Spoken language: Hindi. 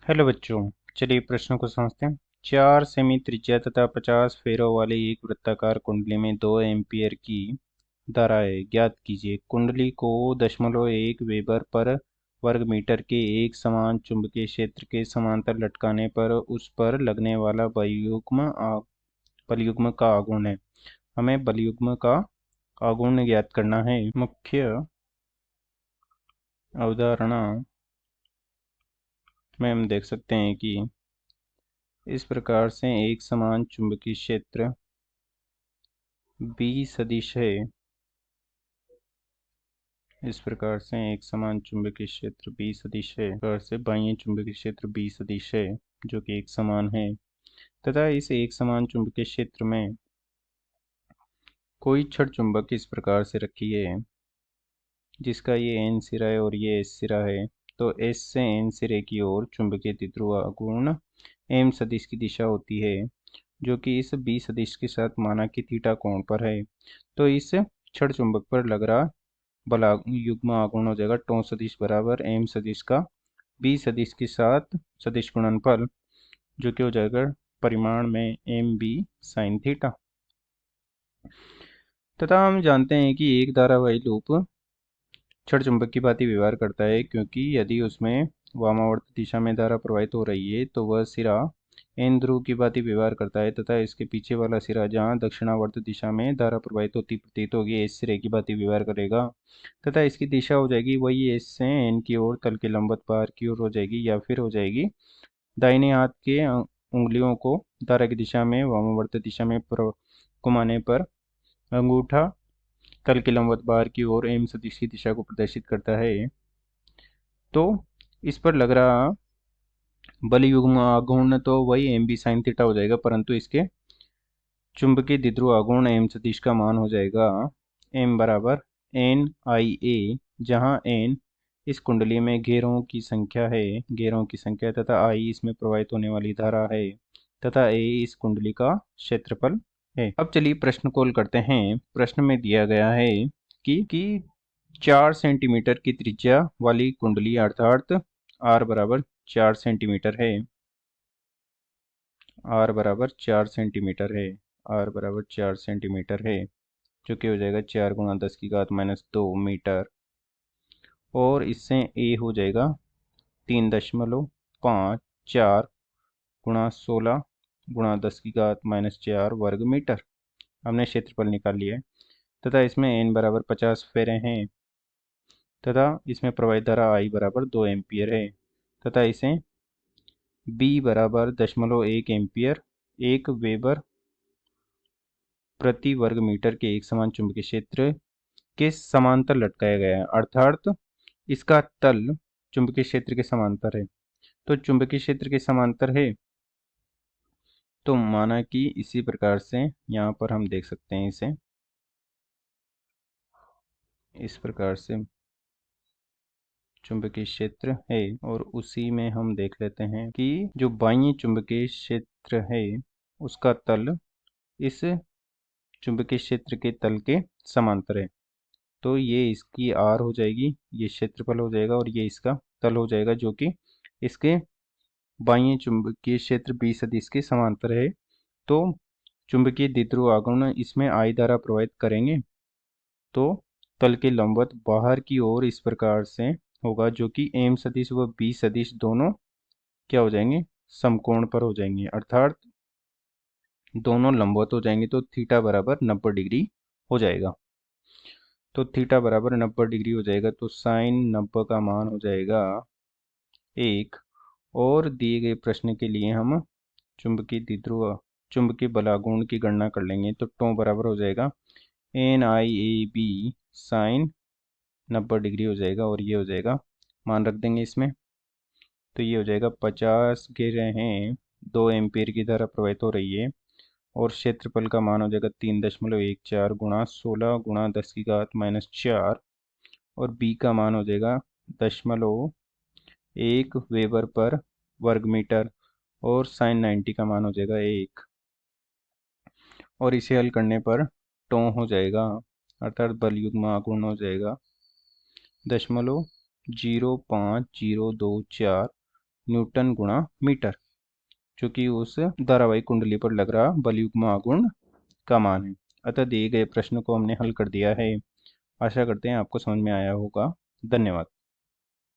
हेलो बच्चों, चलिए प्रश्नों को समझते हैं। 4 सेमी त्रिज्या तथा 50 फेरों वाली एक वृत्ताकार कुंडली में 2 एम्पीयर की धाराएं ज्ञात कीजिए। कुंडली को 0.1 वेबर पर वर्ग मीटर के एक समान चुंबकीय क्षेत्र के समांतर लटकाने पर उस पर लगने वाला बलयुग्म का आघूर्ण है। हमें बलयुग्म का आघूर्ण ज्ञात करना है। मुख्य अवधारणा में हम देख सकते हैं कि इस प्रकार से एक समान चुंबकीय क्षेत्र B सदिश है। इस प्रकार से एक समान चुंबकीय क्षेत्र B सदिश है। इस प्रकार से बाह्य चुंबकीय क्षेत्र B सदिश है जो कि एक समान है तथा इस एक समान चुंबकीय क्षेत्र में कोई छड़ चुंबक इस प्रकार से रखिए जिसका ये N सिरा है और ये S सिरा है। तो S से N सिरे की ओर चुंबकीय द्विध्रुव आघूर्ण M सदिश की दिशा होती है जो कि इस B सदिश के साथ माना कि थीटा कोण पर है। तो इस छड़ चुंबक पर लग रहा युग्म आघूर्ण हो जाएगा टो सदिश बराबर M सदिश का B सदिश के साथ सदिश गुणनफल जो कि हो जाएगा परिमाण में MB sin थीटा। तथा हम जानते हैं कि एक धारावाही लूप छड़ चुंबक की भांति व्यवहार करता है क्योंकि यदि उसमें वामावर्त दिशा में धारा प्रवाहित हो रही है तो वह सिरा N ध्रुव की भांति व्यवहार करता है तथा इसके पीछे वाला सिरा जहाँ दक्षिणावर्त दिशा में धारा प्रवाहित होती प्रतीत होगी इस सिरे की भांति व्यवहार करेगा तथा इसकी दिशा हो जाएगी वही S से N की ओर तल के लंबवत बाहर की ओर हो जाएगी या फिर हो जाएगी दाहिने हाथ के उंगलियों को धारा की दिशा में वामावर्त दिशा में घुमाने पर अंगूठा तल के लंबवत बाहर की ओर M सदिश की दिशा को प्रदर्शित करता है। तो इस पर लग रहा बलयुग्म आघूर्ण तो वही MB sin थीटा हो जाएगा परंतु इसके चुंबकीय द्विध्रुव आघूर्ण M सदिश का मान हो जाएगा M बराबर NIA जहाँ N इस कुंडली में घेरों की संख्या तथा I इसमें प्रवाहित होने वाली धारा है तथा A इस कुंडली का क्षेत्रफल है। अब चलिए प्रश्न को हल करते हैं। प्रश्न में दिया गया है कि 4 सेंटीमीटर की त्रिज्या वाली कुंडली अर्थात R बराबर 4 सेंटीमीटर है। R बराबर 4 सेंटीमीटर है। R बराबर 4 सेंटीमीटर है जो कि हो जाएगा 4 गुणा 10 की घात -2 मीटर और इससे A हो जाएगा 3.54 गुणा 16 गुणा 10 की घात -4 वर्ग मीटर। हमने क्षेत्रफल निकाल लिया है तथा इसमें N बराबर 50 फेरे हैं तथा इसमें प्रवाहित धारा I बराबर 2 एम्पियर है तथा इसे B बराबर 0.1 एम्पियर 1 वेबर प्रति वर्ग मीटर के एक समान चुंबकीय क्षेत्र के समांतर लटकाया गया है अर्थात इसका तल चुंबकीय क्षेत्र के समांतर है। तो चुंबकीय क्षेत्र के समांतर है तो माना कि इसी प्रकार से यहाँ पर हम देख सकते हैं इसे इस प्रकार से चुंबकीय क्षेत्र है और उसी में हम देख लेते हैं कि जो बाह्य चुंबकीय क्षेत्र है उसका तल इस चुंबकीय क्षेत्र के तल के समांतर है। तो ये इसकी R हो जाएगी, ये क्षेत्रफल हो जाएगा और ये इसका तल हो जाएगा जो कि इसके बाह्य चुंबकीय क्षेत्र B सदिश के समांतर है। तो चुंबकीय द्विध्रुव आघूर्ण इसमें I द्वारा प्रवाहित करेंगे तो तल के लंबवत बाहर की ओर इस प्रकार से होगा जो कि M सदिश व B सदिश दोनों क्या हो जाएंगे समकोण पर हो जाएंगे अर्थात दोनों लंबवत हो जाएंगे तो थीटा बराबर 90 डिग्री हो जाएगा। तो थीटा बराबर 90 डिग्री हो जाएगा तो साइन 90 का मान हो जाएगा 1 और दिए गए प्रश्न के लिए हम चुंबकीय बलाघूर्ण की गणना कर लेंगे। तो टो बराबर हो जाएगा NIAB साइन 90 डिग्री हो जाएगा और ये हो जाएगा मान रख देंगे इसमें। तो ये हो जाएगा 50 घेरे हैं 2 एम्पीयर की धारा प्रवाहित हो रही है और क्षेत्रफल का मान हो जाएगा 3.14 गुणा 16 गुणा 10 की घात -4 और B का मान हो जाएगा 0.1 वेबर पर वर्ग मीटर और साइन 90 का मान हो जाएगा 1 और इसे हल करने पर टो हो जाएगा अर्थात बलयुग्म आघूर्ण हो जाएगा 0.05024 न्यूटन गुणा मीटर, जो कि उस धारावाही कुंडली पर लग रहा बलयुग्म आघूर्ण का मान है। अतः दिए गए प्रश्न को हमने हल कर दिया है। आशा करते हैं आपको समझ में आया होगा। धन्यवाद।